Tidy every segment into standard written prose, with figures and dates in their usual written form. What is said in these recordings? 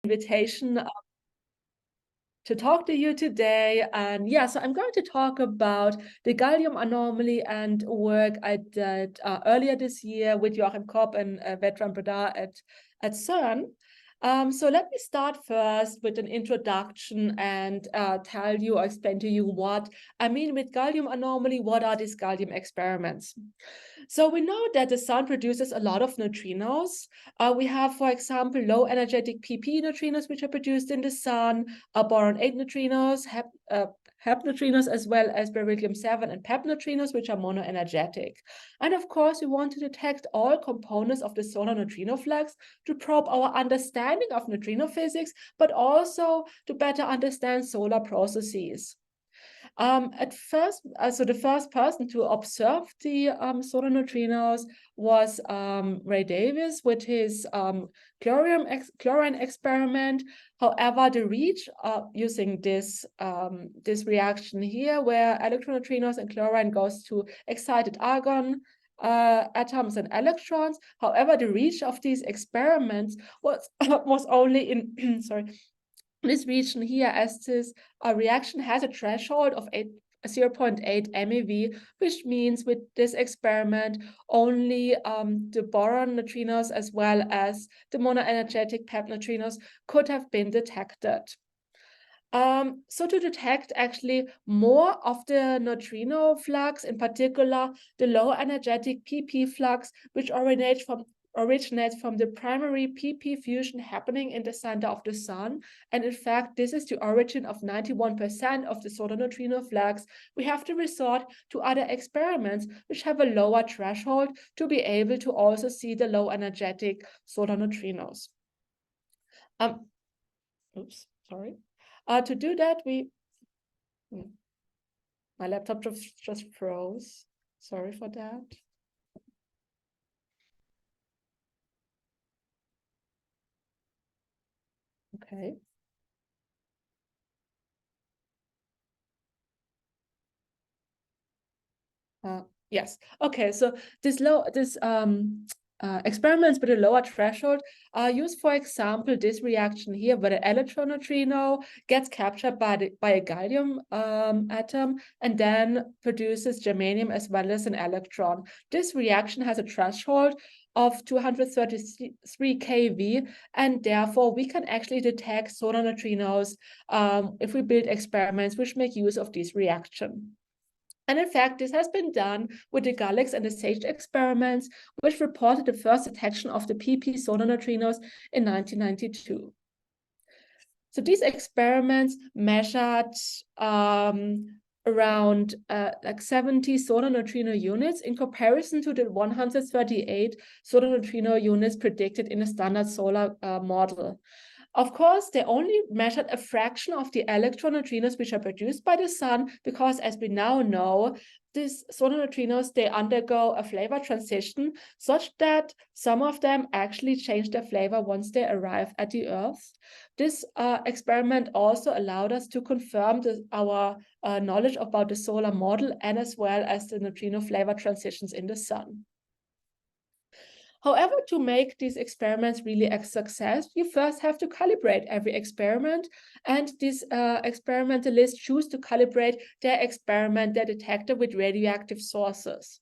invitation to talk to you today. And yeah, so I'm going to talk about the gallium anomaly and work I did earlier this year with Joachim Kopp and Bertrand Bredar at CERN. So let me start first with an introduction and tell you or explain to you what I mean with gallium anomaly. What are these gallium experiments? So we know that the sun produces a lot of neutrinos. We have, for example, low energetic PP neutrinos, which are produced in the sun, boron-8 neutrinos, HEP neutrinos, as well as beryllium-7 and PEP neutrinos, which are monoenergetic. And of course, we want to detect all components of the solar neutrino flux to probe our understanding of neutrino physics, but also to better understand solar processes. At first, so the first person to observe the solar neutrinos was Ray Davis with his chlorine experiment. However, the reach using this reaction here, where electron neutrinos and chlorine goes to excited argon atoms and electrons. However, the reach of these experiments was only in this region here, as this reaction has a threshold of 0.8 MeV, which means with this experiment, only the boron neutrinos as well as the monoenergetic PEP neutrinos could have been detected. So to detect actually more of the neutrino flux, in particular the low energetic PP flux, which originates from the primary PP fusion happening in the center of the sun. And in fact, this is the origin of 91% of the solar neutrino flux. We have to resort to other experiments which have a lower threshold to be able to also see the low energetic solar neutrinos. To do that, my laptop just froze. Sorry for that. Okay. Yes. Okay. So experiments with a lower threshold are used, for example, this reaction here, where the electron neutrino gets captured by a gallium atom and then produces germanium as well as an electron. This reaction has a threshold of 233 keV, and therefore we can actually detect solar neutrinos if we build experiments which make use of this reaction. And in fact, this has been done with the GALEX and the SAGE experiments, which reported the first detection of the PP solar neutrinos in 1992. So these experiments measured around like 70 solar neutrino units in comparison to the 138 solar neutrino units predicted in a standard solar model. Of course, they only measured a fraction of the electron neutrinos which are produced by the sun, because as we now know, these solar neutrinos, they undergo a flavor transition such that some of them actually change their flavor once they arrive at the Earth. This experiment also allowed us to confirm our knowledge about the solar model and as well as the neutrino flavor transitions in the sun. However, to make these experiments really a success, you first have to calibrate every experiment, and these experimentalists choose to calibrate their detector with radioactive sources.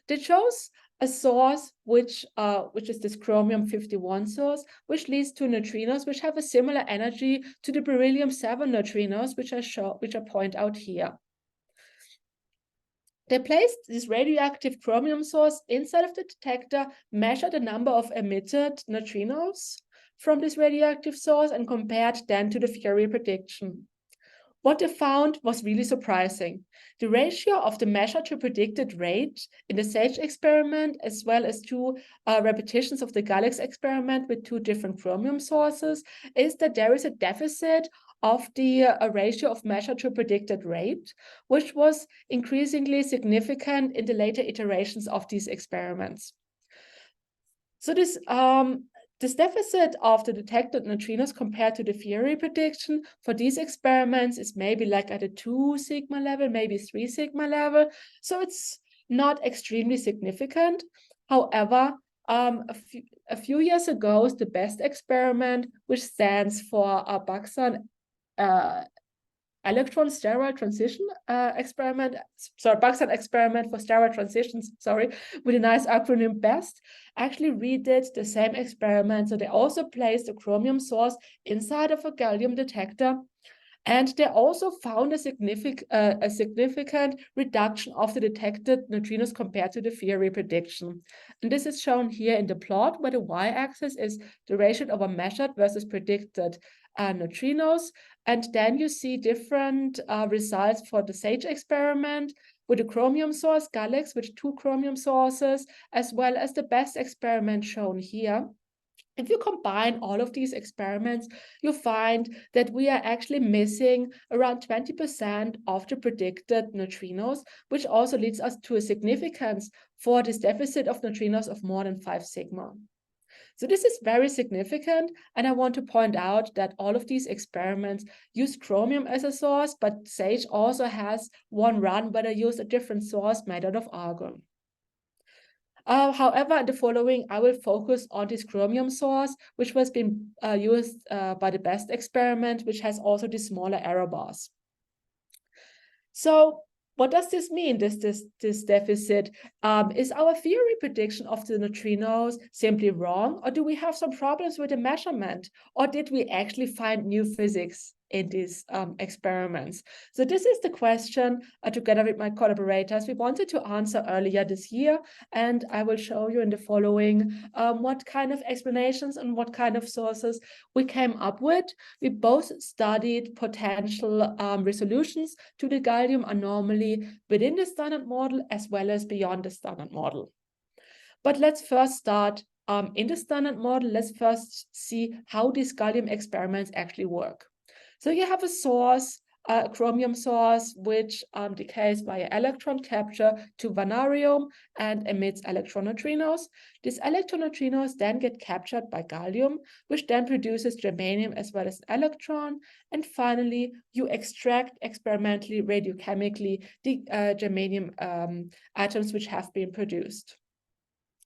They chose a source which is this chromium-51 source, which leads to neutrinos which have a similar energy to the beryllium-7 neutrinos, which I point out here. They placed this radioactive chromium source inside of the detector, measured the number of emitted neutrinos from this radioactive source, and compared them to the Fourier prediction. What they found was really surprising. The ratio of the measured to predicted rate in the SAGE experiment, as well as two repetitions of the GALEX experiment with two different chromium sources, is that there is a deficit of the ratio of measured to predicted rate, which was increasingly significant in the later iterations of these experiments. So this deficit of the detected neutrinos compared to the Fourier prediction for these experiments is maybe like at a 2 sigma level, maybe 3 sigma level. So it's not extremely significant. However, A few years ago, the BEST experiment, which stands for Baxan electron steroid transition experiment, Baxan experiment for steroid transitions, with a nice acronym BEST, actually redid the same experiment. So they also placed a chromium source inside of a gallium detector. And they also found a significant reduction of the detected neutrinos compared to the theory prediction. And this is shown here in the plot, where the y-axis is the ratio of a measured versus predicted neutrinos. And then you see different results for the SAGE experiment with the chromium source, Galax, with 2 chromium sources, as well as the BEST experiment shown here. If you combine all of these experiments, you find that we are actually missing around 20% of the predicted neutrinos, which also leads us to a significance for this deficit of neutrinos of more than 5 sigma. So this is very significant, and I want to point out that all of these experiments use chromium as a source, but SAGE also has one run where they use a different source made out of argon. However, in the following, I will focus on this chromium source, which was being used by the BEST experiment, which has also the smaller error bars. So what does this mean, this deficit? Is our theory prediction of the neutrinos simply wrong, or do we have some problems with the measurement, or did we actually find new physics in these experiments? So this is the question together with my collaborators we wanted to answer earlier this year, and I will show you in the following what kind of explanations and what kind of sources we came up with. We both studied potential resolutions to the gallium anomaly within the standard model as well as beyond the standard model. But let's first start in the standard model. Let's first see how these gallium experiments actually work. So you have a source, a chromium source, which decays via electron capture to vanadium and emits electron neutrinos. These electron neutrinos then get captured by gallium, which then produces germanium as well as an electron. And finally, you extract experimentally, radiochemically, the germanium atoms which have been produced.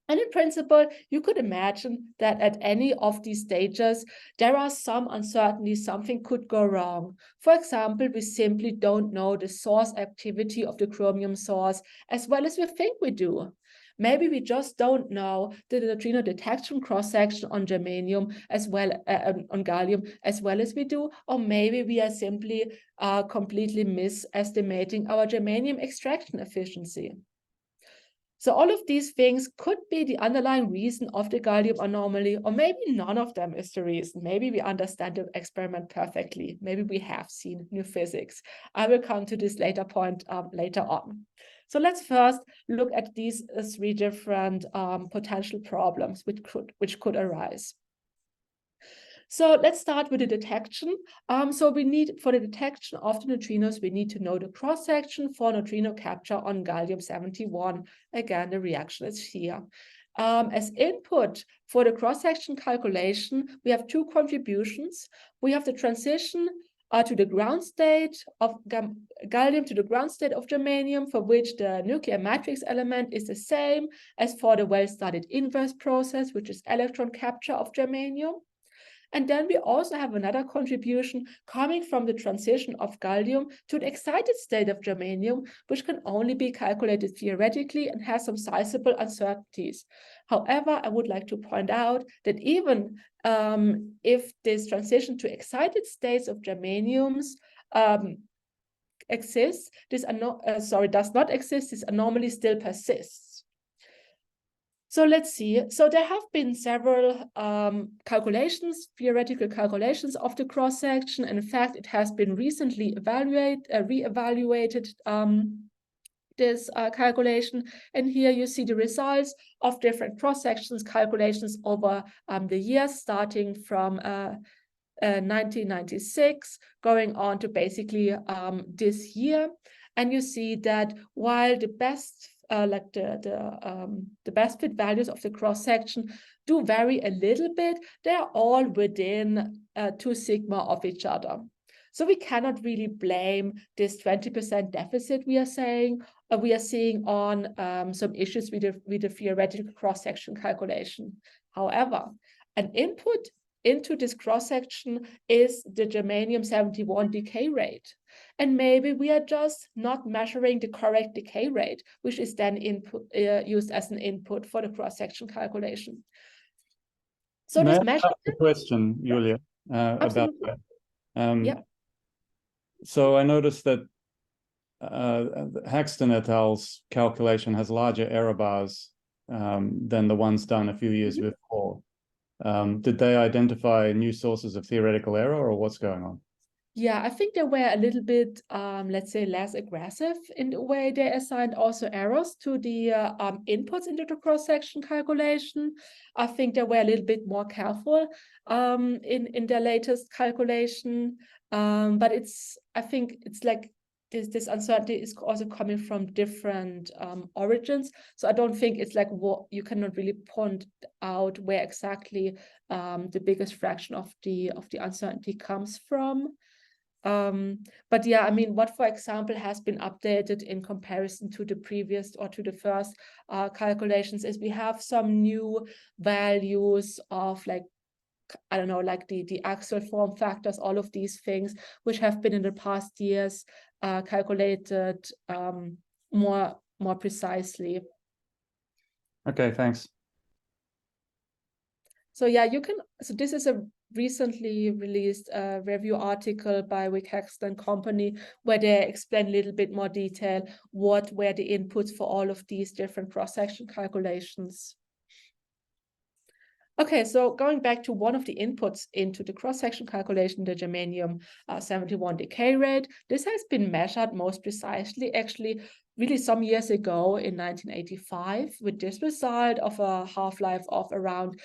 And in principle, you could imagine that at any of these stages, there are some uncertainties, something could go wrong. For example, we simply don't know the source activity of the chromium source as well as we think we do. Maybe we just don't know the neutrino detection cross-section on germanium as well on gallium as well as we do, or maybe we are simply completely misestimating our germanium extraction efficiency. So all of these things could be the underlying reason of the gallium anomaly, or maybe none of them is the reason. Maybe we understand the experiment perfectly. Maybe we have seen new physics. I will come to this later point later on. So let's first look at these 3 different potential problems which could arise. So let's start with the detection. So we need, for the detection of the neutrinos, we need to know the cross-section for neutrino capture on gallium-71. Again, the reaction is here. As input for the cross-section calculation, we have 2 contributions. We have the transition to the ground state of gallium to the ground state of germanium, for which the nuclear matrix element is the same as for the well-studied inverse process, which is electron capture of germanium. And then we also have another contribution coming from the transition of gallium to the excited state of germanium, which can only be calculated theoretically and has some sizable uncertainties. However, I would like to point out that even if this transition to excited states of germaniums exists, does not exist, this anomaly still persists. So let's see. So there have been several calculations, theoretical calculations of the cross-section. And in fact, it has been recently re-evaluated, this calculation. And here you see the results of different cross-sections calculations over the years, starting from 1996, going on to basically this year. And you see that while the best the best fit values of the cross-section do vary a little bit, they're all within 2 sigma of each other. So we cannot really blame this 20% deficit we are seeing on some issues with the theoretical cross-section calculation. However, an input into this cross-section is the germanium-71 decay rate. And maybe we are just not measuring the correct decay rate, which is then used as an input for the cross-section calculation. So this measurement... May I ask a question, Julia, about that? So I noticed that Haxton et al.'s calculation has larger error bars than the ones done a few years before. Did they identify new sources of theoretical error, or what's going on? Yeah, I think they were a little bit, let's say, less aggressive in the way they assigned also errors to the inputs into the cross-section calculation. I think they were a little bit more careful in their latest calculation. But I think it's like this uncertainty is also coming from different origins. So I don't think it's like what you cannot really point out where exactly the biggest fraction of the uncertainty comes from. But yeah, I mean, what, for example, has been updated in comparison to the previous or to the first calculations is we have some new values of, like, I don't know, like the axial form factors, all of these things, which have been in the past years calculated more precisely. Okay, thanks. So yeah, so this is a recently released review article by Haxton Company, where they explain a little bit more detail what were the inputs for all of these different cross-section calculations. Okay, so going back to one of the inputs into the cross-section calculation, the germanium-71 decay rate, this has been measured most precisely, actually, really some years ago in 1985, with this result of a half-life of around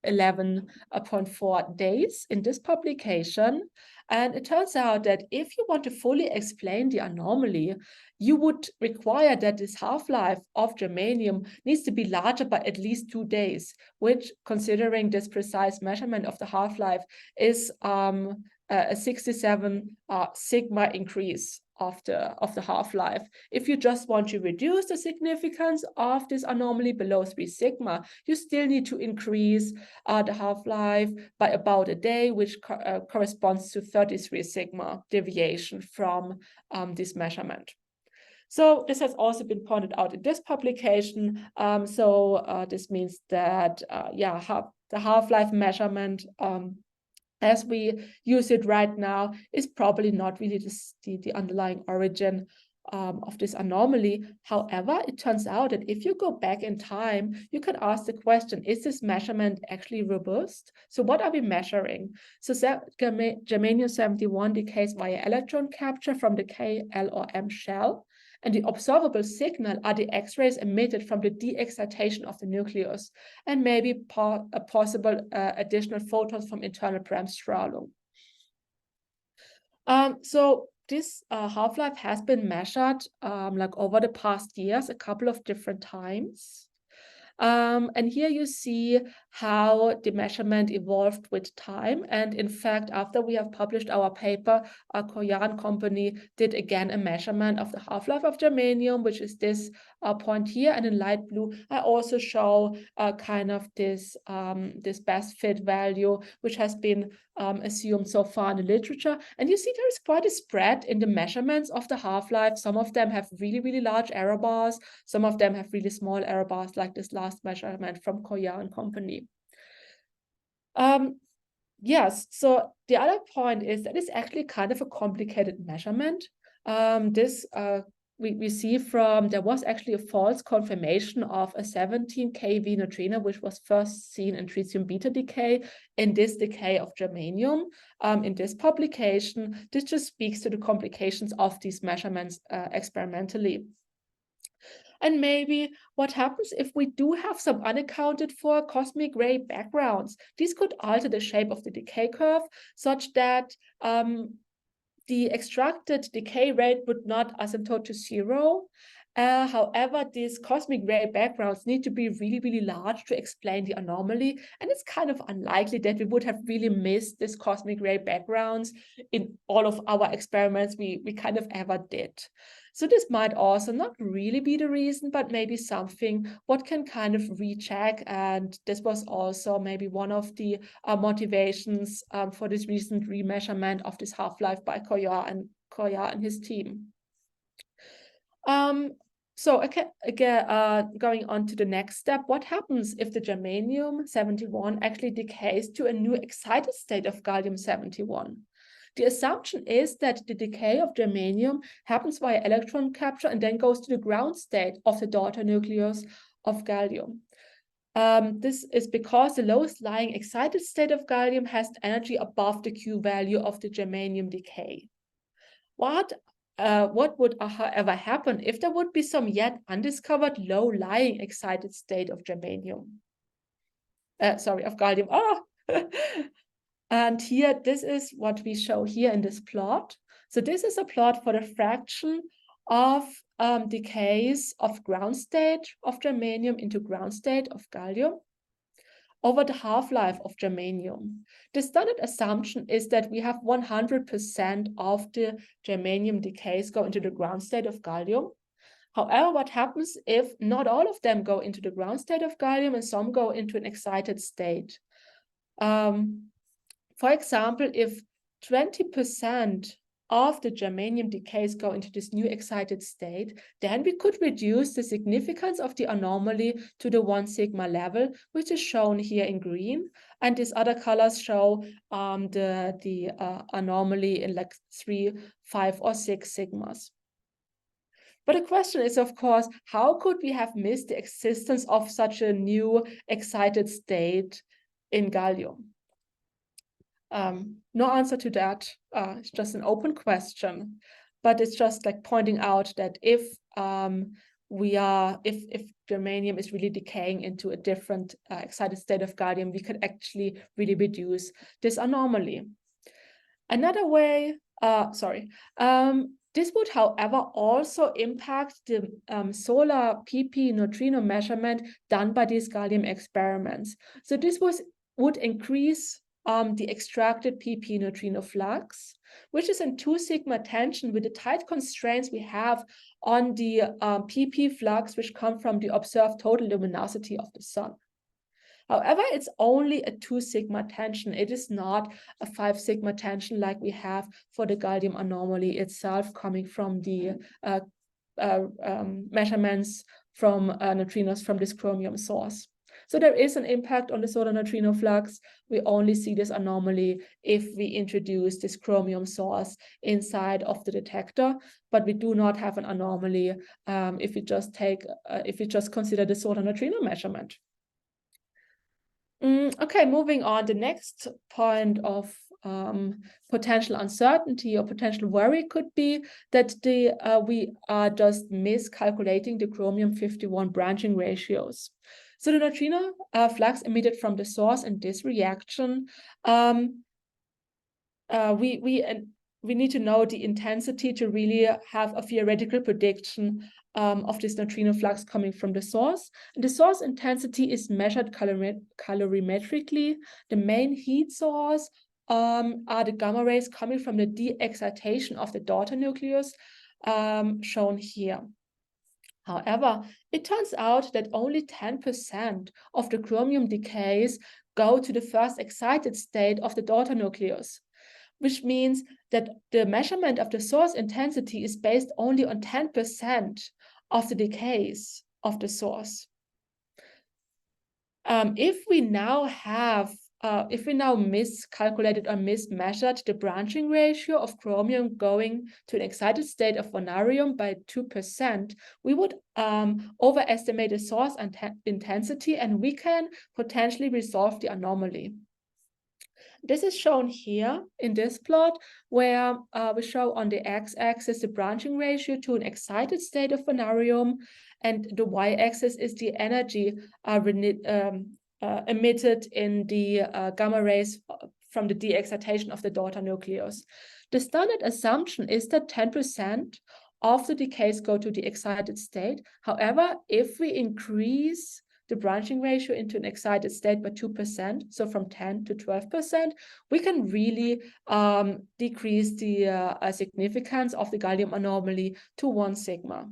11.4 days in this publication. And it turns out that if you want to fully explain the anomaly, you would require that this half-life of germanium needs to be larger by at least 2 days, which, considering this precise measurement of the half-life, is a 67 sigma increase of the half-life. If you just want to reduce the significance of this anomaly below 3 sigma, you still need to increase the half-life by about a day, which corresponds to 33 sigma deviation from this measurement. So this has also been pointed out in this publication. This means that the half-life measurement as we use it right now is probably not really the underlying origin of this anomaly. However, it turns out that if you go back in time, you can ask the question, is this measurement actually robust? So what are we measuring? So germanium-71 decays via electron capture from the K, L, or M shell. And the observable signal are the X-rays emitted from the de-excitation of the nucleus, and maybe possible additional photons from internal Bremsstrahlung. So this half-life has been measured like over the past years, a couple of different times. And here you see how the measurement evolved with time. And in fact, after we have published our paper, our Korean company did again a measurement of the half-life of germanium, which is this point here. And in light blue, I also show kind of this best fit value, which has been assumed so far in the literature. And you see there is quite a spread in the measurements of the half-life. Some of them have really, really large error bars. Some of them have really small error bars, like this last measurement from Korean company. Yes, so the other point is that it's actually kind of a complicated measurement. We see there was actually a false confirmation of a 17 keV neutrino, which was first seen in tritium beta decay, in this decay of germanium. In this publication, this just speaks to the complications of these measurements experimentally. And maybe what happens if we do have some unaccounted for cosmic ray backgrounds? These could alter the shape of the decay curve such that the extracted decay rate would not asymptote to 0. However, these cosmic ray backgrounds need to be really, really large to explain the anomaly. And it's kind of unlikely that we would have really missed this cosmic ray backgrounds in all of our experiments we kind of ever did. So this might also not really be the reason, but maybe something what can kind of recheck. And this was also maybe one of the motivations for this recent remeasurement of this half-life by Koya and his team. So again, going on to the next step, what happens if the germanium-71 actually decays to a new excited state of gallium-71? The assumption is that the decay of germanium happens via electron capture and then goes to the ground state of the daughter nucleus of gallium. This is because the lowest lying excited state of gallium has energy above the Q value of the germanium decay. What would, however, happen if there would be some yet undiscovered low-lying excited state of germanium? Of gallium. Oh! And here, this is what we show here in this plot. So this is a plot for the fraction of decays of ground state of germanium into ground state of gallium over the half-life of germanium. The standard assumption is that we have 100% of the germanium decays go into the ground state of gallium. However, what happens if not all of them go into the ground state of gallium and some go into an excited state? For example, if 20% of the germanium decays go into this new excited state, then we could reduce the significance of the anomaly to the 1 sigma level, which is shown here in green. And these other colors show the anomaly in like 3, 5, or 6 sigmas. But the question is, of course, how could we have missed the existence of such a new excited state in gallium? No answer to that. It's just an open question, but it's just like pointing out that if germanium is really decaying into a different excited state of gallium, we could actually really reduce this anomaly. Another way, this would, however, also impact the solar PP neutrino measurement done by these gallium experiments. So this would increase the extracted PP neutrino flux, which is in 2 sigma tension with the tight constraints we have on the PP flux, which come from the observed total luminosity of the sun. However, it's only a 2 sigma tension. It is not a 5 sigma tension like we have for the gallium anomaly itself, coming from the measurements from neutrinos from this chromium source. So there is an impact on the solar neutrino flux. We only see this anomaly if we introduce this chromium source inside of the detector, but we do not have an anomaly if we just consider the solar neutrino measurement. Okay, moving on. The next point of potential uncertainty or potential worry could be that we are just miscalculating the chromium-51 branching ratios. So the neutrino flux emitted from the source in this reaction, we need to know the intensity to really have a theoretical prediction of this neutrino flux coming from the source. And the source intensity is measured calorimetrically. The main heat source are the gamma rays coming from the de-excitation of the daughter nucleus, shown here. However, it turns out that only 10% of the chromium decays go to the first excited state of the daughter nucleus, which means that the measurement of the source intensity is based only on 10% of the decays of the source. If we now miscalculated or mismeasured the branching ratio of chromium going to an excited state of vanadium by 2%, we would overestimate the source intensity, and we can potentially resolve the anomaly. This is shown here in this plot, where we show on the x-axis the branching ratio to an excited state of vanadium, and the y-axis is the energy emitted in the gamma rays from the de-excitation of the daughter nucleus. The standard assumption is that 10% of the decays go to the excited state. However, if we increase the branching ratio into an excited state by 2%, so from 10 to 12%, we can really decrease the significance of the gallium anomaly to 1 sigma.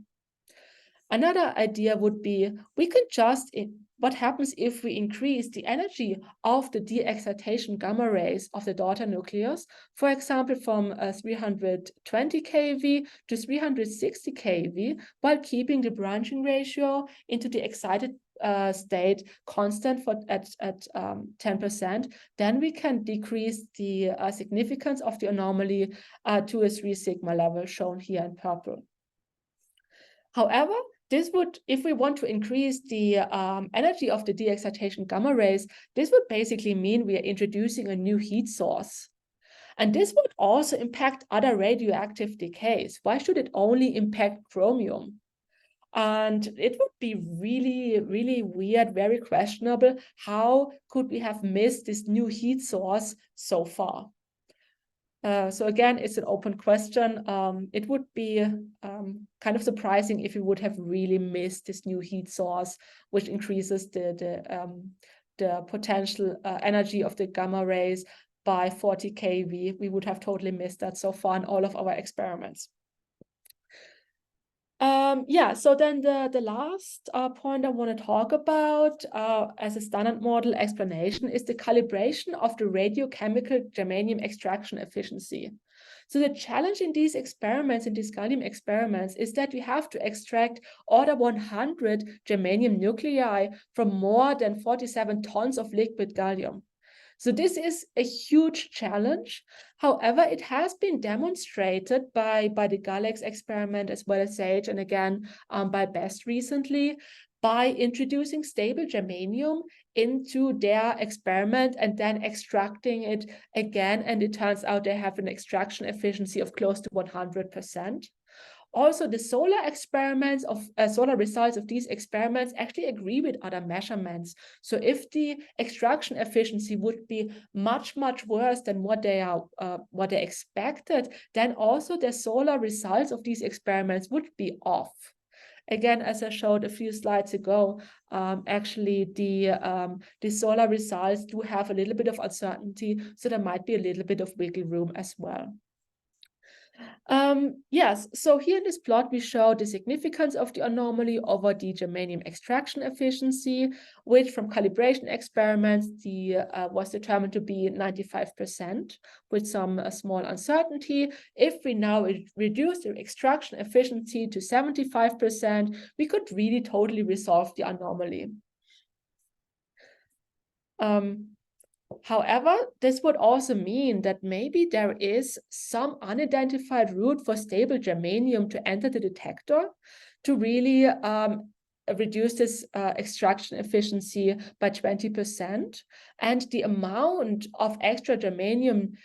Another idea would be we can just, what happens if we increase the energy of the de-excitation gamma rays of the daughter nucleus, for example, from 320 keV to 360 keV, while keeping the branching ratio into the excited state constant at 10%, then we can decrease the significance of the anomaly to a 3 sigma level shown here in purple. However, this would, if we want to increase the energy of the de-excitation gamma rays, this would basically mean we are introducing a new heat source. And this would also impact other radioactive decays. Why should it only impact chromium? And it would be really, really weird, very questionable. How could we have missed this new heat source so far? So again, it's an open question. It would be kind of surprising if we would have really missed this new heat source, which increases the potential energy of the gamma rays by 40 keV. We would have totally missed that so far in all of our experiments. Yeah, so then the last point I want to talk about as a standard model explanation is the calibration of the radiochemical germanium extraction efficiency. So the challenge in these experiments, in these gallium experiments, is that we have to extract order 100 germanium nuclei from more than 47 tons of liquid gallium. So this is a huge challenge. However, it has been demonstrated by the GALEX experiment as well as SAGE, and again by BEST recently, by introducing stable germanium into their experiment and then extracting it again. And it turns out they have an extraction efficiency of close to 100%. Also, the solar experiments of solar results of these experiments actually agree with other measurements. So if the extraction efficiency would be much, much worse than what they expected, then also the solar results of these experiments would be off. Again, as I showed a few slides ago, actually the solar results do have a little bit of uncertainty, so there might be a little bit of wiggle room as well. Yes, so here in this plot, we show the significance of the anomaly over the germanium extraction efficiency, which from calibration experiments was determined to be 95% with some small uncertainty. If we now reduce the extraction efficiency to 75%, we could really totally resolve the anomaly. However, this would also mean that maybe there is some unidentified route for stable germanium to enter the detector to really reduce this extraction efficiency by 20%. And the amount of extra germanium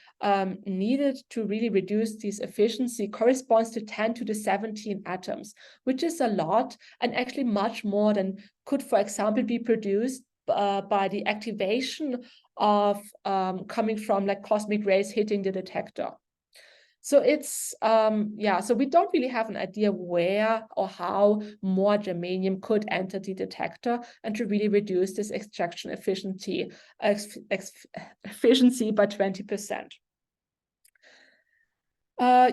needed to really reduce this efficiency corresponds to 10 to the 17 atoms, which is a lot and actually much more than could, for example, be produced by the activation of coming from like cosmic rays hitting the detector. So it's, yeah, so we don't really have an idea where or how more germanium could enter the detector and to really reduce this extraction efficiency by 20%.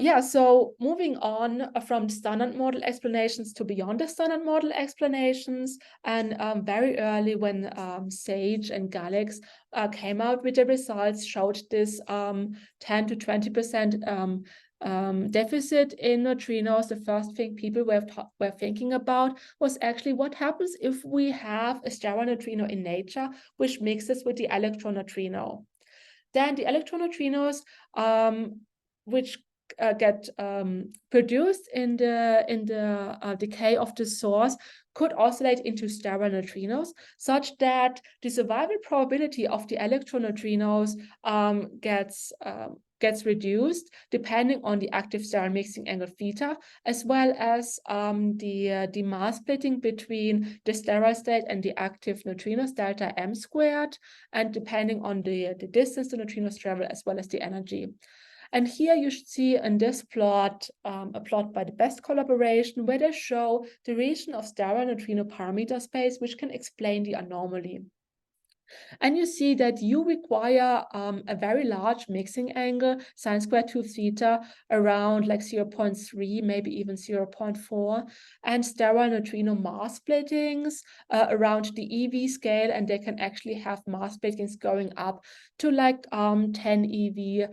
Yeah, so moving on from standard model explanations to beyond the standard model explanations, and very early when SAGE and GALEX came out with the results, showed this 10 to 20% deficit in neutrinos. The first thing people were thinking about was actually what happens if we have a sterile neutrino in nature which mixes with the electron neutrino. Then the electron neutrinos, which get produced in the decay of the source, could oscillate into sterile neutrinos, such that the survival probability of the electron neutrinos gets reduced depending on the active sterile mixing angle theta, as well as the mass splitting between the sterile state and the active neutrinos, delta m squared, and depending on the distance the neutrinos travel as well as the energy. And here you should see in this plot, a plot by the best collaboration, where they show the region of sterile neutrino parameter space, which can explain the anomaly. And you see that you require a very large mixing angle, sine squared 2 theta, around like 0.3, maybe even 0.4, and sterile neutrino mass splittings around the EV scale, and they can actually have mass splittings going up to like 10 EV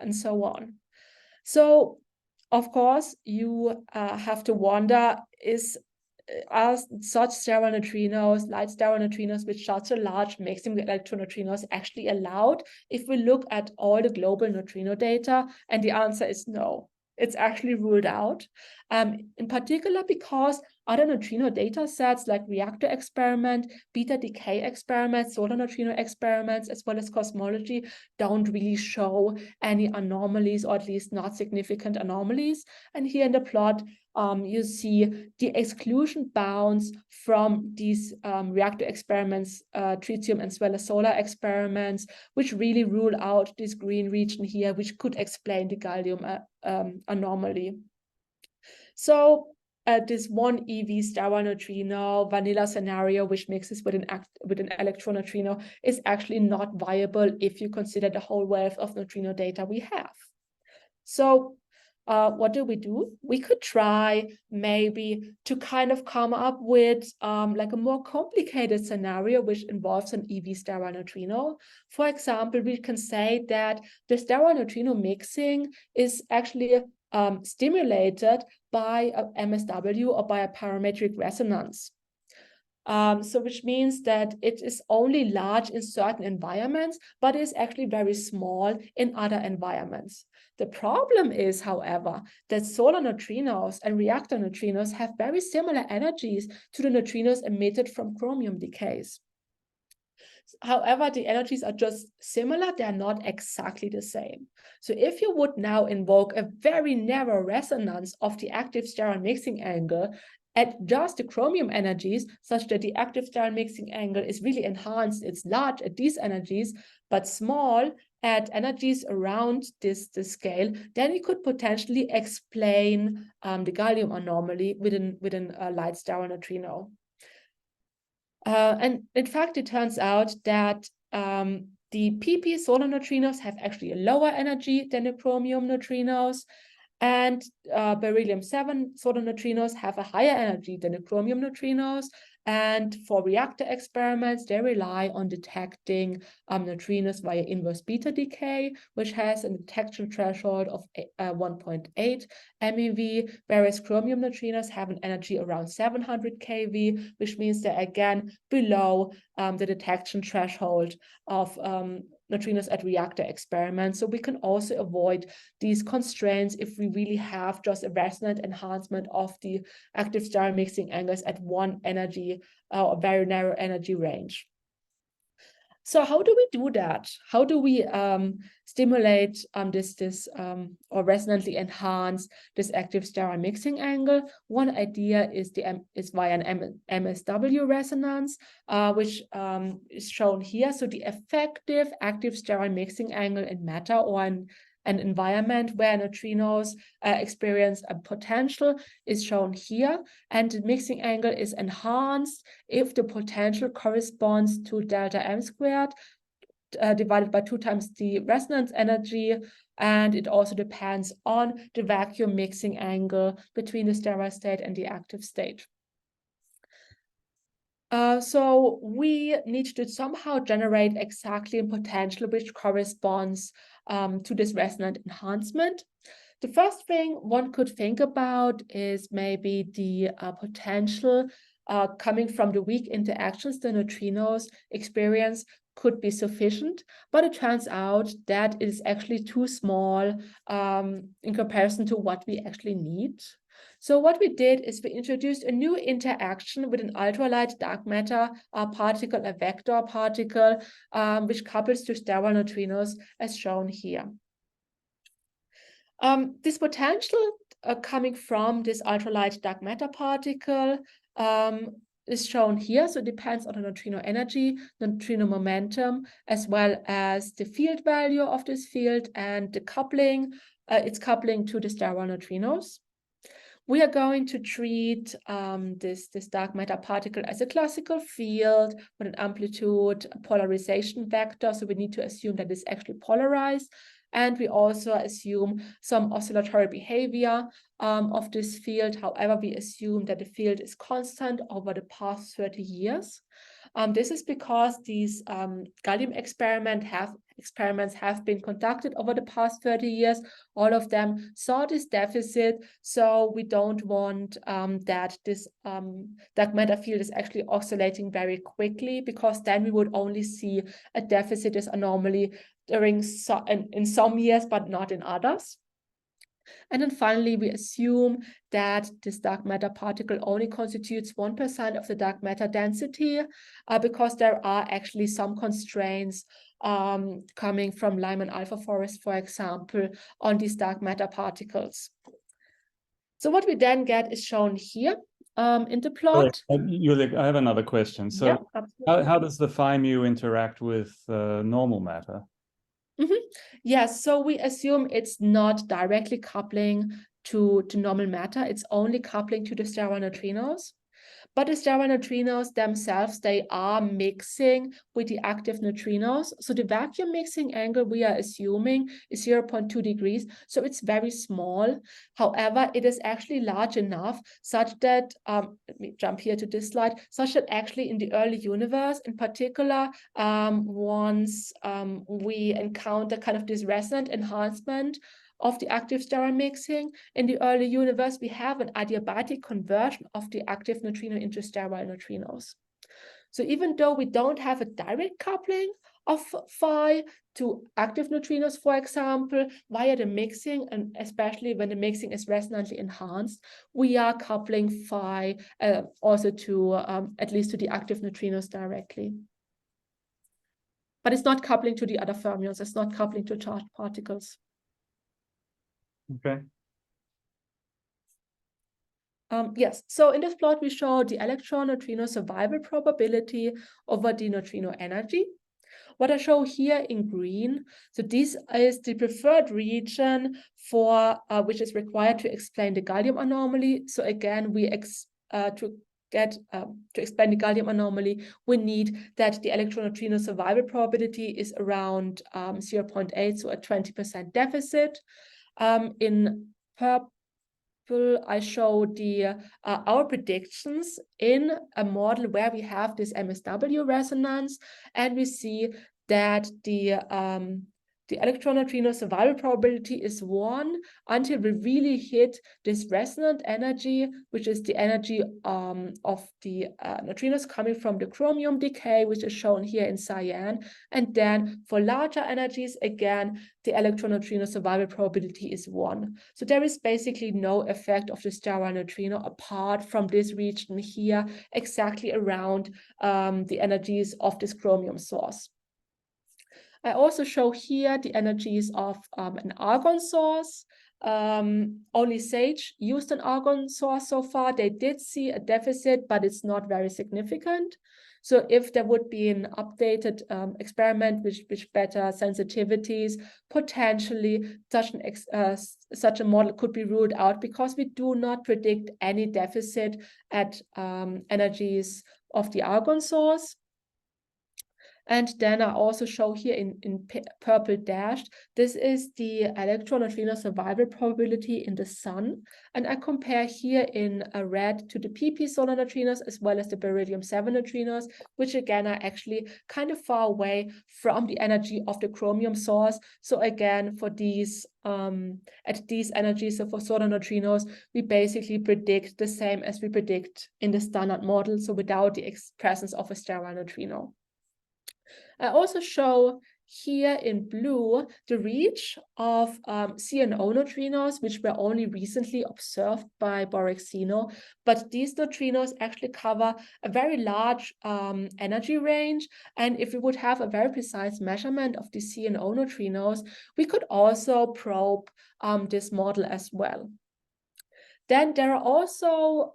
and so on. So, of course, you have to wonder, are such sterile neutrinos, light sterile neutrinos with such a large mixing with electroneutrinos actually allowed if we look at all the global neutrino data? And the answer is no. It's actually ruled out, in particular because other neutrino data sets like reactor experiment, beta decay experiments, solar neutrino experiments, as well as cosmology don't really show any anomalies, or at least not significant anomalies. And here in the plot, you see the exclusion bounds from these reactor experiments, tritium as well as solar experiments, which really rule out this green region here, which could explain the gallium anomaly. So this one EV sterile neutrino vanilla scenario, which mixes with an electron neutrino, is actually not viable if you consider the whole wealth of neutrino data we have. So what do? We could try maybe to kind of come up with like a more complicated scenario which involves an EV sterile neutrino. For example, we can say that the sterile neutrino mixing is actually stimulated by a MSW or by a parametric resonance. So which means that it is only large in certain environments, but is actually very small in other environments. The problem is, however, that solar neutrinos and reactor neutrinos have very similar energies to the neutrinos emitted from chromium decays. However, the energies are just similar, they are not exactly the same. So if you would now invoke a very narrow resonance of the active sterile mixing angle at just the chromium energies, such that the active sterile mixing angle is really enhanced, it's large at these energies, but small at energies around this scale, then we could potentially explain the gallium anomaly within a light sterile neutrino. And in fact, it turns out that the PP solar neutrinos have actually a lower energy than the chromium neutrinos, and beryllium-7 solar neutrinos have a higher energy than the chromium neutrinos. And for reactor experiments, they rely on detecting neutrinos via inverse beta decay, which has a detection threshold of 1.8 MeV, whereas chromium neutrinos have an energy around 700 keV, which means they're again below the detection threshold of neutrinos at reactor experiments. So we can also avoid these constraints if we really have just a resonant enhancement of the active sterile mixing angles at one energy, a very narrow energy range. So how do we do that? How do we stimulate or resonantly enhance this active sterile mixing angle? One idea is via an MSW resonance, which is shown here. So the effective active sterile mixing angle in matter or in an environment where neutrinos experience a potential is shown here, and the mixing angle is enhanced if the potential corresponds to delta m squared divided by 2 times the resonance energy, and it also depends on the vacuum mixing angle between the sterile state and the active state. So we need to somehow generate exactly a potential which corresponds to this resonant enhancement. The first thing one could think about is maybe the potential coming from the weak interactions the neutrinos experience could be sufficient, but it turns out that it is actually too small in comparison to what we actually need. So what we did is we introduced a new interaction with an ultralight dark matter particle, a vector particle, which couples to sterile neutrinos as shown here. This potential coming from this ultralight dark matter particle is shown here. So it depends on the neutrino energy, neutrino momentum, as well as the field value of this field and the coupling, its coupling to the sterile neutrinos. We are going to treat this dark matter particle as a classical field with an amplitude polarization vector. So we need to assume that it's actually polarized. And we also assume some oscillatory behavior of this field. However, we assume that the field is constant over the past 30 years. This is because these gallium experiments have been conducted over the past 30 years. All of them saw this deficit, so we don't want that this dark matter field is actually oscillating very quickly, because then we would only see a deficit, this anomaly, in some years, but not in others. And then finally, we assume that this dark matter particle only constitutes 1% of the dark matter density, because there are actually some constraints coming from Lyman alpha forest, for example, on these dark matter particles. So what we then get is shown here in the plot. Julia, I have another question. So yeah, how does the phi mu interact with normal matter? Yes, so we assume it's not directly coupling to normal matter. It's only coupling to the sterile neutrinos. But the sterile neutrinos themselves, they are mixing with the active neutrinos. So the vacuum mixing angle we are assuming is 0.2 degrees. So it's very small. However, it is actually large enough such that, let me jump here to this slide, such that actually in the early universe, in particular, once we encounter kind of this resonant enhancement of the active sterile mixing in the early universe, we have an adiabatic conversion of the active neutrino into sterile neutrinos. So even though we don't have a direct coupling of phi to active neutrinos, for example, via the mixing, and especially when the mixing is resonantly enhanced, we are coupling phi also to at least to the active neutrinos directly. But it's not coupling to the other fermions. It's not coupling to charged particles. Okay. Yes, so in this plot, we show the electron-neutrino survival probability over the neutrino energy. What I show here in green, so this is the preferred region for which is required to explain the gallium anomaly. So again, to explain the gallium anomaly, we need that the electron-neutrino survival probability is around 0.8, so a 20% deficit. In purple, I show the our predictions in a model where we have this MSW resonance, and we see that the electron-neutrino survival probability is 1 until we really hit this resonant energy, which is the energy of the neutrinos coming from the chromium decay, which is shown here in cyan. And then for larger energies, again, the electron-neutrino survival probability is 1. So there is basically no effect of the sterile neutrino apart from this region here, exactly around the energies of this chromium source. I also show here the energies of an argon source. Only SAGE used an argon source so far. They did see a deficit, but it's not very significant. So if there would be an updated experiment with better sensitivities, potentially such a model could be ruled out, because we do not predict any deficit at energies of the argon source. And then I also show here in purple dashed, this is the electron-neutrino survival probability in the sun. And I compare here in red to the PP solar neutrinos as well as the beryllium-7 neutrinos, which again are actually kind of far away from the energy of the chromium source. So again, for these at these energies, so for solar neutrinos, we basically predict the same as we predict in the standard model, so without the presence of a sterile neutrino. I also show here in blue the reach of CNO neutrinos, which were only recently observed by Borexino, but these neutrinos actually cover a very large energy range. And if we would have a very precise measurement of the CNO neutrinos, we could also probe this model as well. Then there are also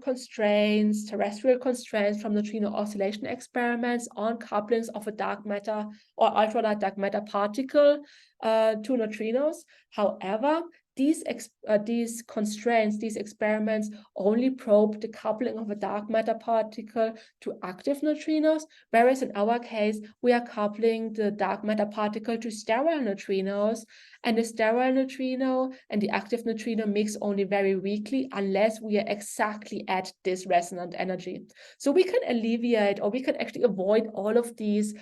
constraints, terrestrial constraints from neutrino oscillation experiments on couplings of a dark matter or ultralight dark matter particle to neutrinos. However, these constraints, these experiments only probe the coupling of a dark matter particle to active neutrinos, whereas in our case, we are coupling the dark matter particle to sterile neutrinos, and the sterile neutrino and the active neutrino mix only very weakly unless we are exactly at this resonant energy. So we can alleviate, or we can actually avoid all of these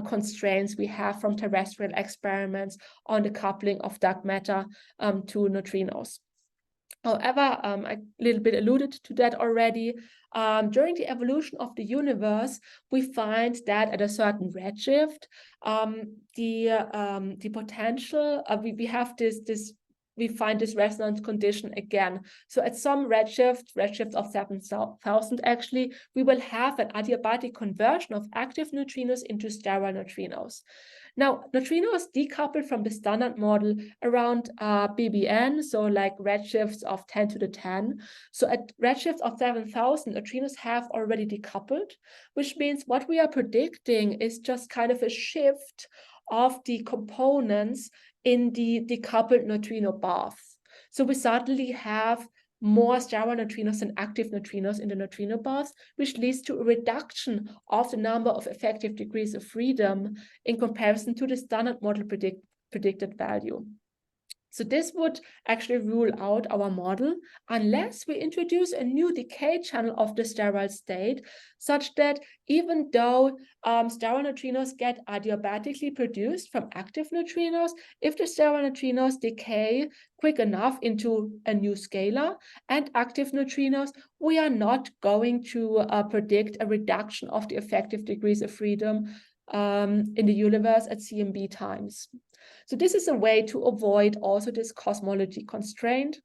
constraints we have from terrestrial experiments on the coupling of dark matter to neutrinos. However, I a little bit alluded to that already. During the evolution of the universe, we find that at a certain redshift, the potential, we find this resonance condition again. So at some redshift of 7,000 actually, we will have an adiabatic conversion of active neutrinos into sterile neutrinos. Now, neutrinos decouple from the standard model around BBN, so like redshifts of 10 to the 10. So at redshift of 7,000, neutrinos have already decoupled, which means what we are predicting is just kind of a shift of the components in the decoupled neutrino bath. So we suddenly have more sterile neutrinos than active neutrinos in the neutrino bath, which leads to a reduction of the number of effective degrees of freedom in comparison to the standard model predicted value. So this would actually rule out our model unless we introduce a new decay channel of the sterile state, such that even though sterile neutrinos get adiabatically produced from active neutrinos, if the sterile neutrinos decay quick enough into a new scalar and active neutrinos, we are not going to predict a reduction of the effective degrees of freedom in the universe at CMB times. So this is a way to avoid also this cosmology constraint.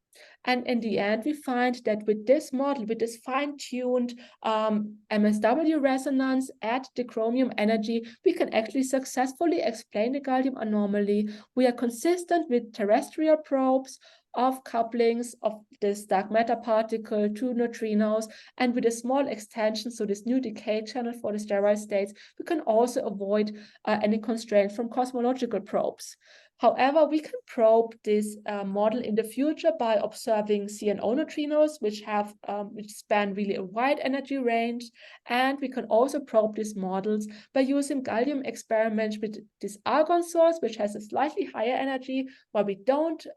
And in the end, we find that with this model, with this fine-tuned MSW resonance at the chromium energy, we can actually successfully explain the gallium anomaly. We are consistent with terrestrial probes of couplings of this dark matter particle to neutrinos, and with a small extension, so this new decay channel for the sterile states, we can also avoid any constraint from cosmological probes. However, we can probe this model in the future by observing CNO neutrinos, which span really a wide energy range, and we can also probe these models by using gallium experiments with this argon source, which has a slightly higher energy, while we don't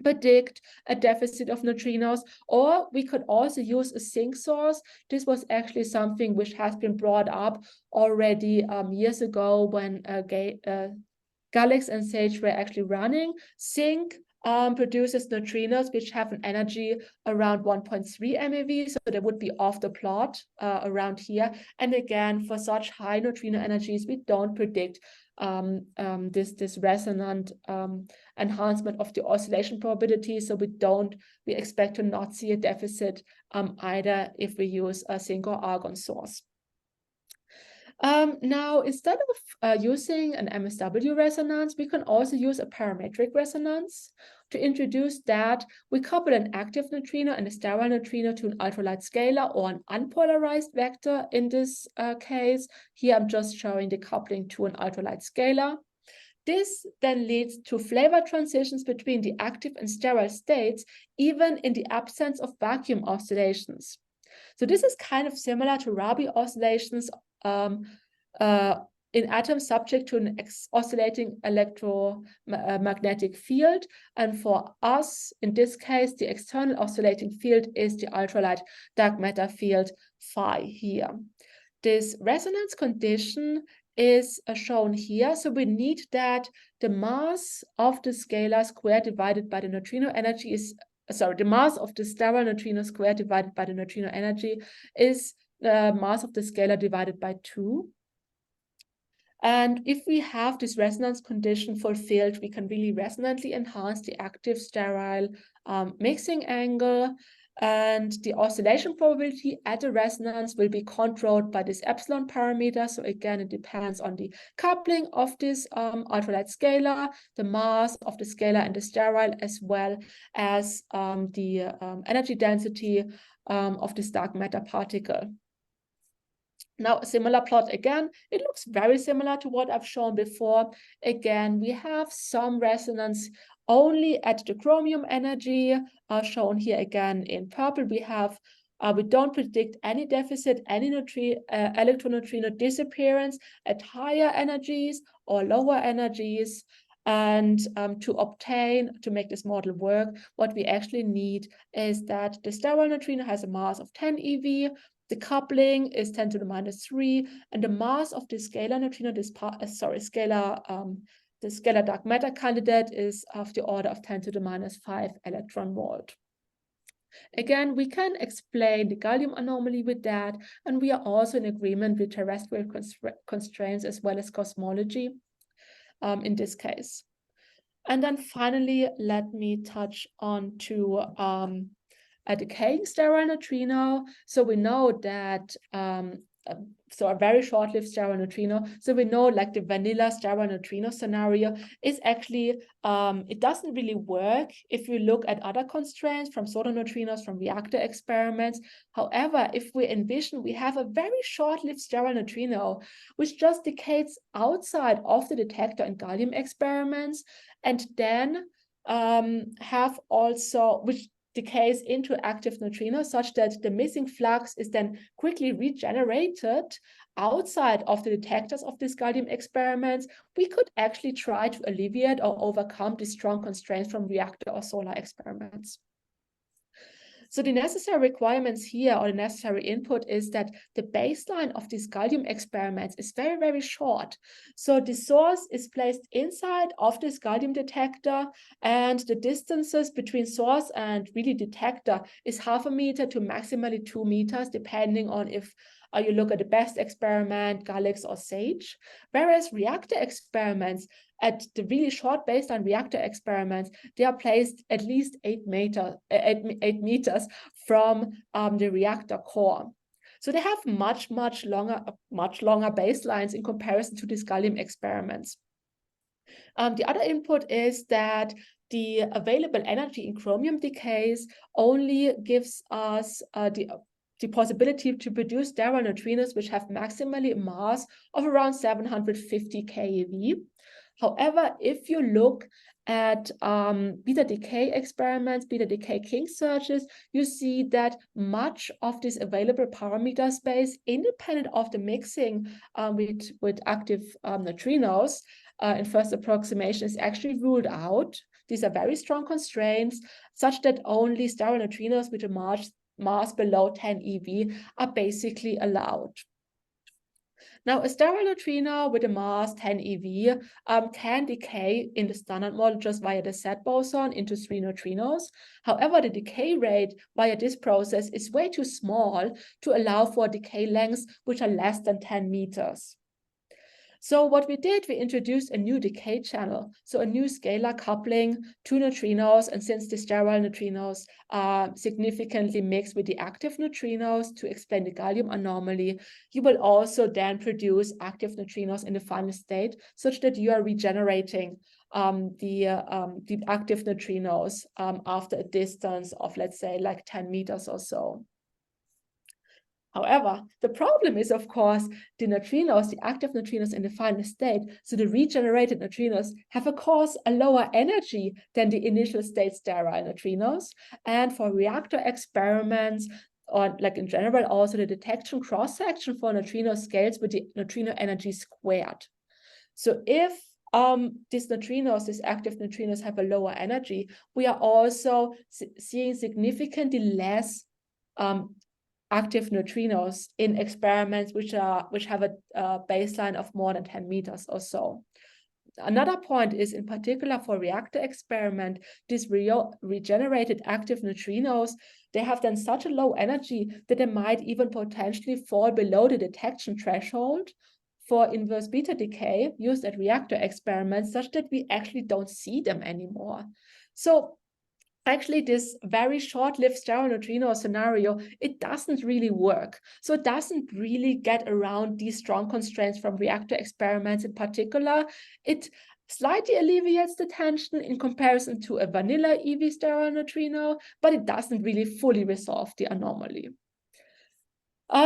predict a deficit of neutrinos, or we could also use a zinc source. This was actually something which has been brought up already years ago when Galax and Sage were actually running. Zinc produces neutrinos which have an energy around 1.3 MeV, so they would be off the plot around here. And again, for such high neutrino energies, we don't predict this resonant enhancement of the oscillation probability. So we expect to not see a deficit either if we use a zinc or argon source. Now, instead of using an MSW resonance, we can also use a parametric resonance. To introduce that, we couple an active neutrino and a sterile neutrino to an ultralight scalar or an unpolarized vector in this case. Here I'm just showing the coupling to an ultralight scalar. This then leads to flavor transitions between the active and sterile states, even in the absence of vacuum oscillations. So this is kind of similar to Rabi oscillations in atoms subject to an oscillating electromagnetic field. And for us, in this case, the external oscillating field is the ultralight dark matter field phi here. This resonance condition is shown here. So we need that the mass of the scalar square divided by the neutrino energy is, sorry, the mass of the sterile neutrino square divided by the neutrino energy is the mass of the scalar divided by 2. And if we have this resonance condition fulfilled, we can really resonantly enhance the active sterile mixing angle. And the oscillation probability at the resonance will be controlled by this epsilon parameter. So again, it depends on the coupling of this ultralight scalar, the mass of the scalar and the sterile, as well as the energy density of this dark matter particle. Now, a similar plot again, it looks very similar to what I've shown before. Again, we have some resonance only at the chromium energy, shown here again in purple. We don't predict any deficit, any electron-neutrino disappearance at higher energies or lower energies. And to make this model work, what we actually need is that the sterile neutrino has a mass of 10 eV, the coupling is 10 to the minus 3, and the mass of the scalar neutrino, the scalar dark matter candidate is of the order of 10 to the minus 5 electron volt. Again, we can explain the gallium anomaly with that, and we are also in agreement with terrestrial constraints as well as cosmology in this case. And then finally, let me touch on to a decaying sterile neutrino. So we know that so a very short-lived sterile neutrino. So we know like the vanilla sterile neutrino scenario is actually, it doesn't really work if you look at other constraints from pseudoneutrinos, from reactor experiments. However, if we envision we have a very short-lived sterile neutrino, which just decays outside of the detector in gallium experiments, and then which decays into active neutrinos such that the missing flux is then quickly regenerated outside of the detectors of these gallium experiments, we could actually try to alleviate or overcome the strong constraints from reactor or solar experiments. So the necessary requirements here, or the necessary input, is that the baseline of these gallium experiments is very, very short. So the source is placed inside of this gallium detector, and the distances between source and really detector is 0.5 meter to maximally 2 meters, depending on if you look at the best experiment, Galix or SAGE. Whereas reactor experiments, at the really short baseline reactor experiments, they are placed at least 8 meters from the reactor core. So they have much longer baselines in comparison to these gallium experiments. The other input is that the available energy in chromium decays only gives us the possibility to produce sterile neutrinos which have maximally a mass of around 750 keV. However, if you look at beta decay experiments, beta decay King searches, you see that much of this available parameter space, independent of the mixing with active neutrinos in first approximation, is actually ruled out. These are very strong constraints, such that only sterile neutrinos with a mass below 10 eV are basically allowed. Now, a sterile neutrino with a mass 10 eV can decay in the standard model just via the Z boson into 3 neutrinos. However, the decay rate via this process is way too small to allow for decay lengths which are less than 10 meters. So what we did, we introduced a new decay channel, so a new scalar coupling to neutrinos, and since the sterile neutrinos are significantly mixed with the active neutrinos to explain the gallium anomaly, you will also then produce active neutrinos in the final state, such that you are regenerating the active neutrinos after a distance of, let's say, like 10 meters or so. However, the problem is, of course, the neutrinos, the active neutrinos in the final state, so the regenerated neutrinos have, of course, a lower energy than the initial state sterile neutrinos. And for reactor experiments, or like in general, also the detection cross-section for neutrinos scales with the neutrino energy squared. So if these neutrinos, these active neutrinos, have a lower energy, we are also seeing significantly less active neutrinos in experiments which have a baseline of more than 10 meters or so. Another point is, in particular for reactor experiment, these regenerated active neutrinos, they have then such a low energy that they might even potentially fall below the detection threshold for inverse beta decay used at reactor experiments, such that we actually don't see them anymore. So actually this very short-lived sterile neutrino scenario, it doesn't really work. So it doesn't really get around these strong constraints from reactor experiments in particular. It slightly alleviates the tension in comparison to a vanilla EV sterile neutrino, but it doesn't really fully resolve the anomaly.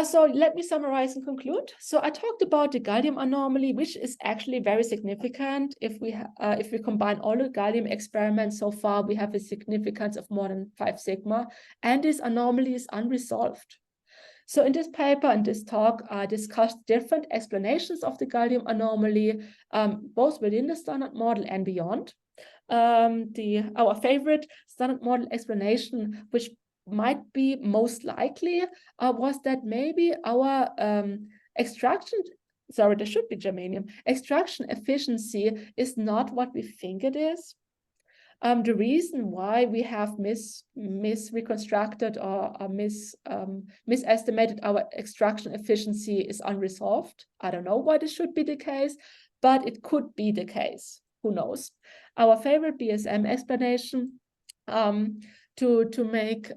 So let me summarize and conclude. So I talked about the gallium anomaly, which is actually very significant. If we combine all the gallium experiments so far, we have a significance of more than 5 sigma, and this anomaly is unresolved. So in this paper and this talk, I discussed different explanations of the gallium anomaly, both within the standard model and beyond. Our favorite standard model explanation, which might be most likely, was that maybe our extraction efficiency is not what we think it is. The reason why we have misreconstructed or misestimated our extraction efficiency is unresolved. I don't know why this should be the case, but it could be the case. Who knows? Our favorite BSM explanation to make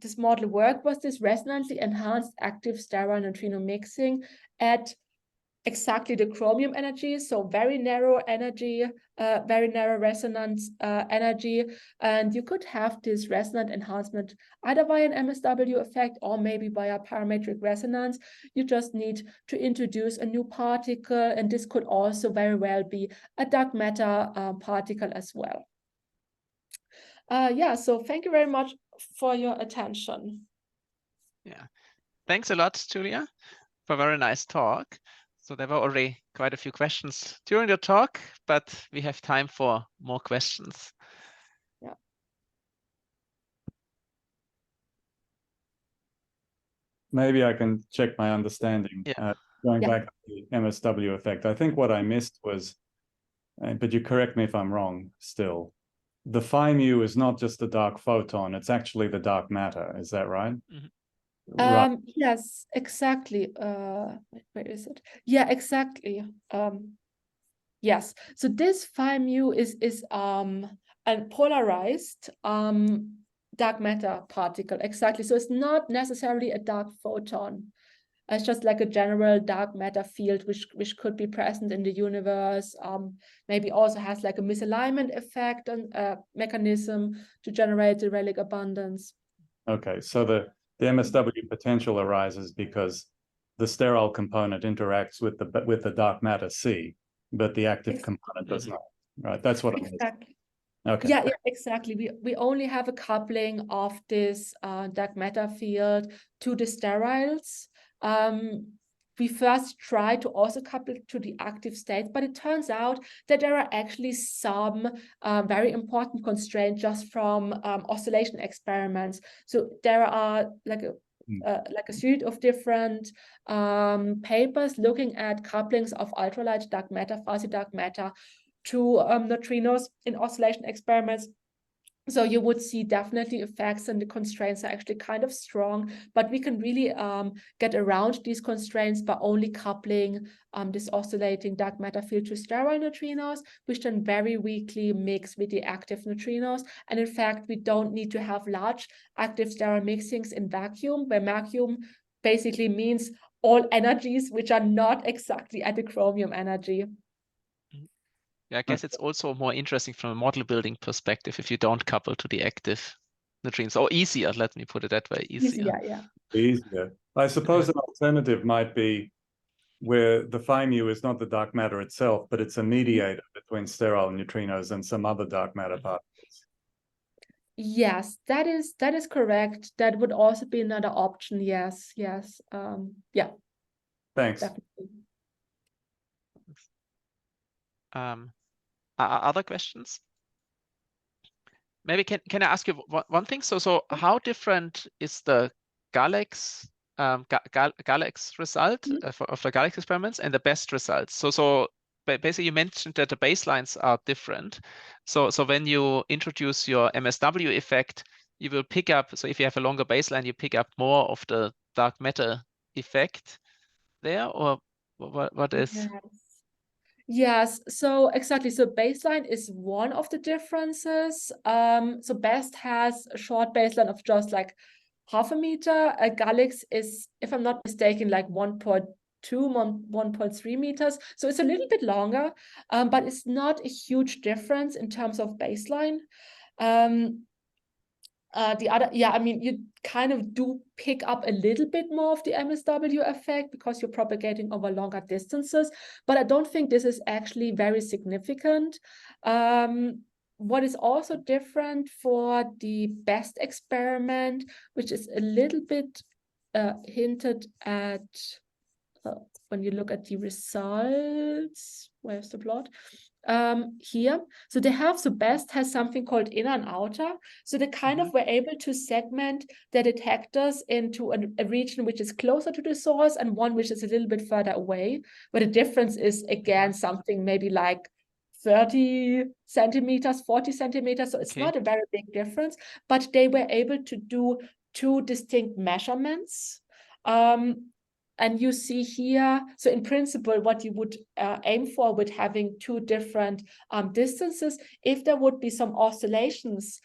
this model work was this resonantly enhanced active sterile neutrino mixing at exactly the chromium energy, so very narrow energy, very narrow resonance energy, and you could have this resonant enhancement either via an MSW effect or maybe via parametric resonance. You just need to introduce a new particle, and this could also very well be a dark matter particle as well. Yeah, so thank you very much for your attention. Yeah, thanks a lot, Julia, for a very nice talk. So there were already quite a few questions during the talk, but we have time for more questions. Yeah. Maybe I can check my understanding. Yeah. Going back to the MSW effect, I think what I missed was, but you correct me if I'm wrong still, the phi mu is not just the dark photon, it's actually the dark matter. Is that right? Mm-hmm. Right. Yes, exactly. Where is it? Yeah, exactly. Yes. So this phi mu is a polarized dark matter particle. Exactly. So it's not necessarily a dark photon. It's just like a general dark matter field which could be present in the universe. Maybe also has like a misalignment effect and mechanism to generate the relic abundance. Okay, so the MSW potential arises because the sterile component interacts with the dark matter C, but the active component does not. Right, that's what I mean. Exactly. Okay. Yeah, exactly. We only have a coupling of this dark matter field to the steriles. We first tried to also couple it to the active states, but it turns out that there are actually some very important constraints just from oscillation experiments. So there are like a suite of different papers looking at couplings of ultralight dark matter, fuzzy dark matter to neutrinos in oscillation experiments. So you would see definitely effects, and the constraints are actually kind of strong, but we can really get around these constraints by only coupling this oscillating dark matter field to sterile neutrinos, which then very weakly mix with the active neutrinos. And in fact, we don't need to have large active sterile mixings in vacuum, where vacuum basically means all energies which are not exactly at the chromium energy. Yeah, I guess it's also more interesting from a model building perspective if you don't couple to the active neutrinos, or easier, let me put it that way, easier. Yeah. Easier. I suppose an alternative might be where the phi mu is not the dark matter itself, but it's a mediator between sterile neutrinos and some other dark matter particles. Yes, that is correct. That would also be another option. Yes. Yeah. Thanks. Definitely. Other questions? Maybe can I ask you one thing? So how different is the Galax result of the Galax experiments and the best results? So basically you mentioned that the baselines are different. So when you introduce your MSW effect, you will pick up, so if you have a longer baseline, you pick up more of the dark matter effect there, or what is? Yes. Yes, so exactly. So baseline is one of the differences. So BEST has a short baseline of just like half a meter. A Galax is, if I'm not mistaken, like 1.2, 1.3 meters. So it's a little bit longer, but it's not a huge difference in terms of baseline. The other, yeah, I mean, you kind of do pick up a little bit more of the MSW effect because you're propagating over longer distances, but I don't think this is actually very significant. What is also different for the BEST experiment, which is a little bit hinted at when you look at the results, where's the plot? Here. So they have, so BEST has something called inner and outer. So they kind of were able to segment the detectors into a region which is closer to the source and one which is a little bit further away, where the difference is again something maybe like 30 centimeters, 40 centimeters. So it's not a very big difference, but they were able to do two distinct measurements. And you see here, so in principle, what you would aim for with having two different distances, if there would be some oscillations,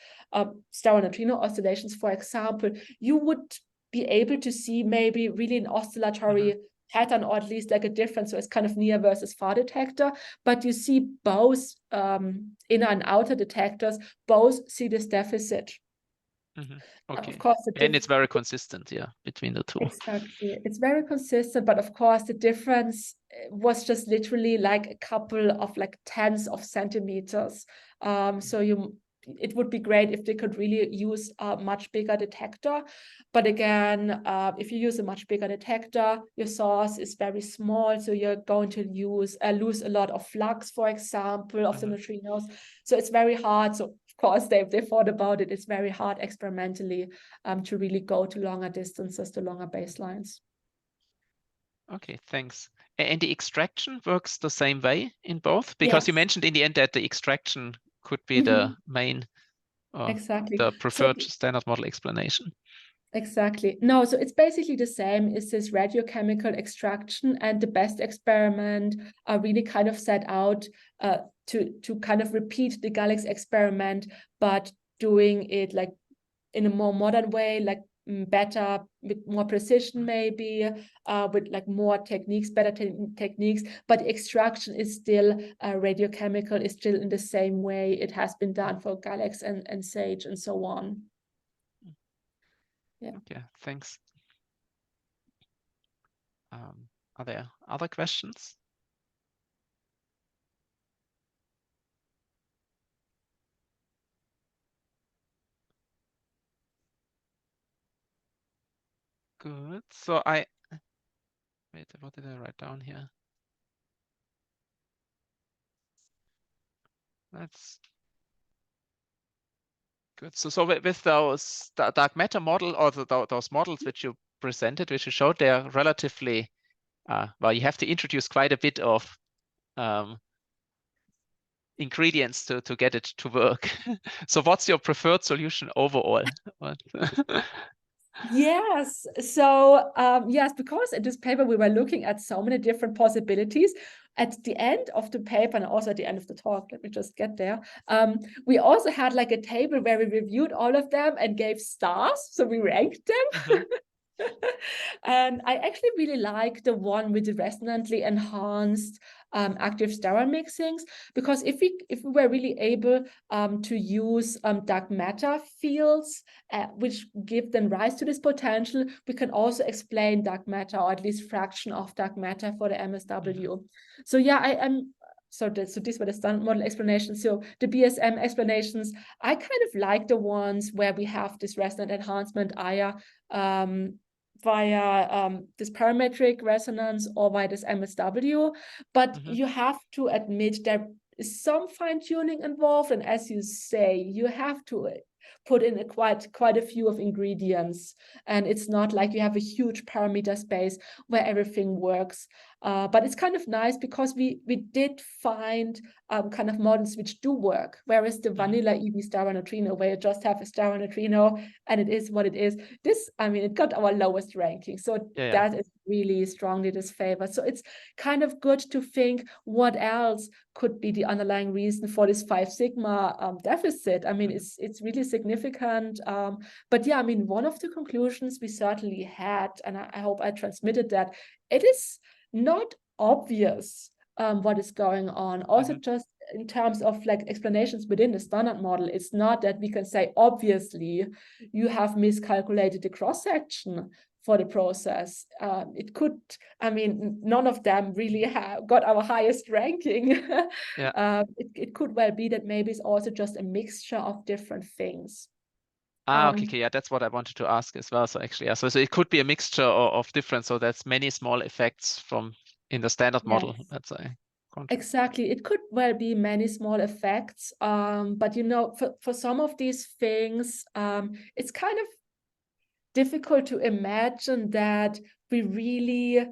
stereo neutrino oscillations, for example, you would be able to see maybe really an oscillatory pattern, or at least like a difference. So it's kind of near versus far detector, but you see both inner and outer detectors, both see this deficit. Okay. Of course, and it's very consistent, yeah, between the two. Exactly. It's very consistent, but of course the difference was just literally like a couple of like tens of centimeters. So it would be great if they could really use a much bigger detector. But again, if you use a much bigger detector, your source is very small, so you're going to lose a lot of flux, for example, of the neutrinos. So it's very hard. So of course they thought about it. It's very hard experimentally to really go to longer distances, to longer baselines. Okay, thanks. And the extraction works the same way in both? Because you mentioned in the end that the extraction could be the main, exactly, the preferred standard model explanation. Exactly. No, so it's basically the same. It's this radiochemical extraction, and the BEST experiment are really kind of set out to kind of repeat the Galax experiment, but doing it like in a more modern way, like better, with more precision maybe, with like more techniques, better techniques, but the extraction is still radiochemical, is still in the same way it has been done for Galax and SAGE and so on. Yeah. Okay, thanks. Are there other questions? Good. So wait, what did I write down here? That's good. So with those dark matter model, or those models which you presented, which you showed, they are relatively, well, you have to introduce quite a bit of ingredients to get it to work. So what's your preferred solution overall? Yes. So yes, because in this paper we were looking at so many different possibilities. At the end of the paper and also at the end of the talk, let me just get there. We also had like a table where we reviewed all of them and gave stars. So we ranked them. And I actually really like the one with the resonantly enhanced active sterile mixings, because if we were really able to use dark matter fields, which give then rise to this potential, we can also explain dark matter, or at least fraction of dark matter for the MSW. So yeah, so these were the standard model explanations. So the BSM explanations, I kind of like the ones where we have this resonant enhancement via this parametric resonance or via this MSW, but you have to admit there is some fine-tuning involved, and as you say, you have to put in quite a few of ingredients, and it's not like you have a huge parameter space where everything works. But it's kind of nice because we did find kind of models which do work, whereas the vanilla EV star neutrino, where you just have a star neutrino and it is what it is, this, I mean, it got our lowest ranking. So that is really strongly disfavored. So it's kind of good to think what else could be the underlying reason for this 5 sigma deficit. I mean, it's really significant. But yeah, I mean, one of the conclusions we certainly had, and I hope I transmitted that, it is not obvious what is going on. Also, just in terms of like explanations within the standard model, it's not that we can say, obviously, you have miscalculated the cross-section for the process. It could, I mean, none of them really have got our highest ranking. It could well be that maybe it's also just a mixture of different things. Okay, yeah, that's what I wanted to ask as well. So actually, yeah, so it could be a mixture of different. So that's many small effects from in the standard model. Let's say. Exactly, it could well be many small effects. But you know, for some of these things, it's kind of difficult to imagine that we really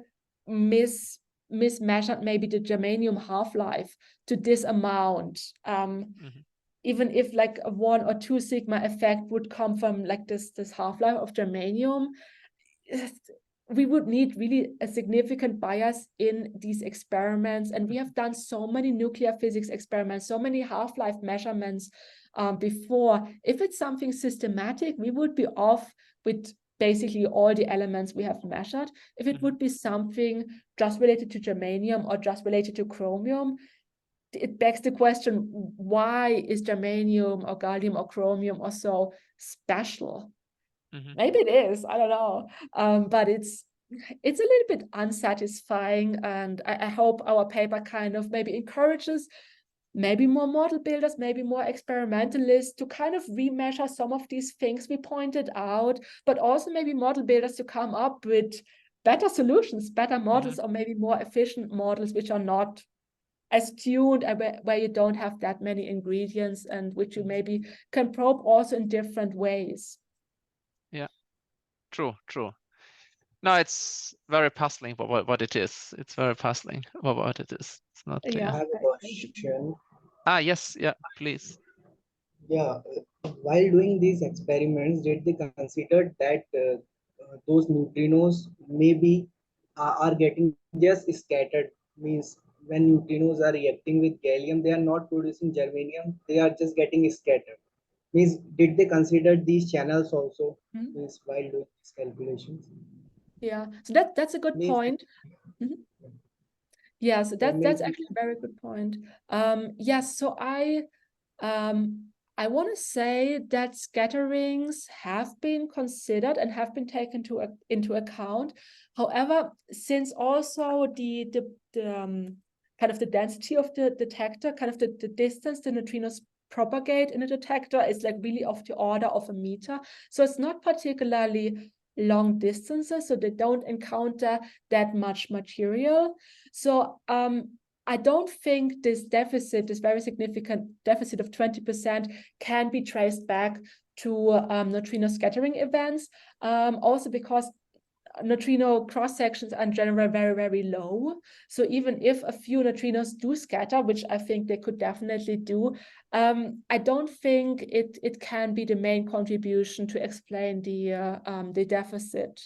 mismeasured maybe the germanium half-life to this amount. Even if like a 1 or 2 sigma effect would come from like this half-life of germanium, we would need really a significant bias in these experiments. And we have done so many nuclear physics experiments, so many half-life measurements before. If it's something systematic, we would be off with basically all the elements we have measured. If it would be something just related to germanium or just related to chromium, it begs the question, why is germanium or gallium or chromium or so special? Maybe it is, I don't know. But it's a little bit unsatisfying, and I hope our paper kind of maybe encourages maybe more model builders, maybe more experimentalists to kind of remeasure some of these things we pointed out, but also maybe model builders to come up with better solutions, better models, or maybe more efficient models which are not as tuned, where you don't have that many ingredients, and which you maybe can probe also in different ways. Yeah, true. No, it's very puzzling what it is. It's very puzzling what it is. It's not clear. I have a question. Yes, yeah, please. Yeah, while doing these experiments, did they consider that those neutrinos maybe are getting just scattered? Means when neutrinos are reacting with gallium, they are not producing germanium; they are just getting scattered. Means did they consider these channels also? Means while doing these calculations. Yeah, so that's a good point. Yeah, so that's actually a very good point. Yes, so I want to say that scatterings have been considered and have been taken into account. However, since also the kind of the density of the detector, kind of the distance the neutrinos propagate in a detector is like really of the order of a meter. So it's not particularly long distances, so they don't encounter that much material. So I don't think this deficit, this very significant deficit of 20%, can be traced back to neutrino scattering events. Also because neutrino cross-sections are in general very, very low. So even if a few neutrinos do scatter, which I think they could definitely do, I don't think it can be the main contribution to explain the deficit.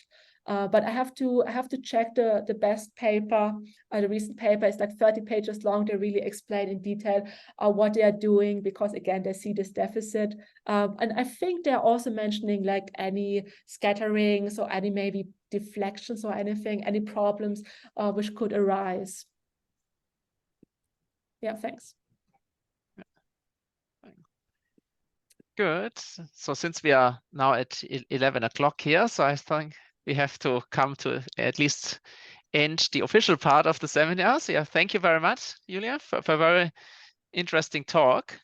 But I have to check the best paper. The recent paper is like 30 pages long. They really explain in detail what they are doing, because again, they see this deficit. And I think they're also mentioning like any scatterings or any maybe deflections or anything, any problems which could arise. Yeah, thanks. Good. So since we are now at 11 o'clock here, so I think we have to come to at least end the official part of the seminar. So yeah, thank you very much, Julia, for a very interesting talk.